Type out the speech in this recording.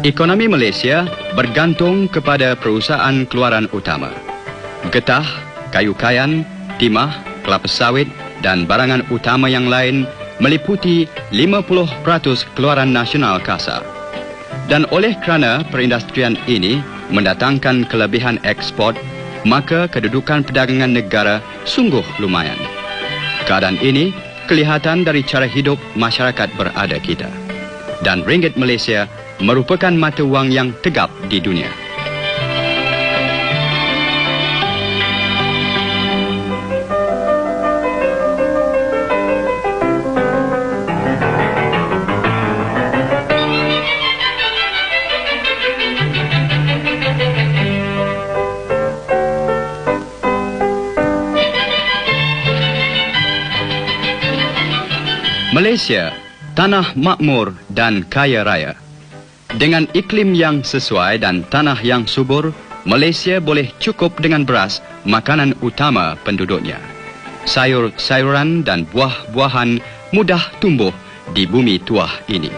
Ekonomi Malaysia bergantung kepada perusahaan keluaran utama. Getah, kayu kayan, timah, kelapa sawit dan barangan utama yang lain meliputi 50% keluaran nasional kasar. Dan oleh kerana perindustrian ini mendatangkan kelebihan ekspor, maka kedudukan perdagangan negara sungguh lumayan. Keadaan ini kelihatan dari cara hidup masyarakat berada kita. Dan ringgit Malaysia merupakan mata wang yang tegap di dunia. Malaysia, tanah makmur dan kaya raya. Dengan iklim yang sesuai dan tanah yang subur, Malaysia boleh cukup dengan beras, makanan utama penduduknya. Sayur-sayuran dan buah-buahan mudah tumbuh di bumi tuah ini.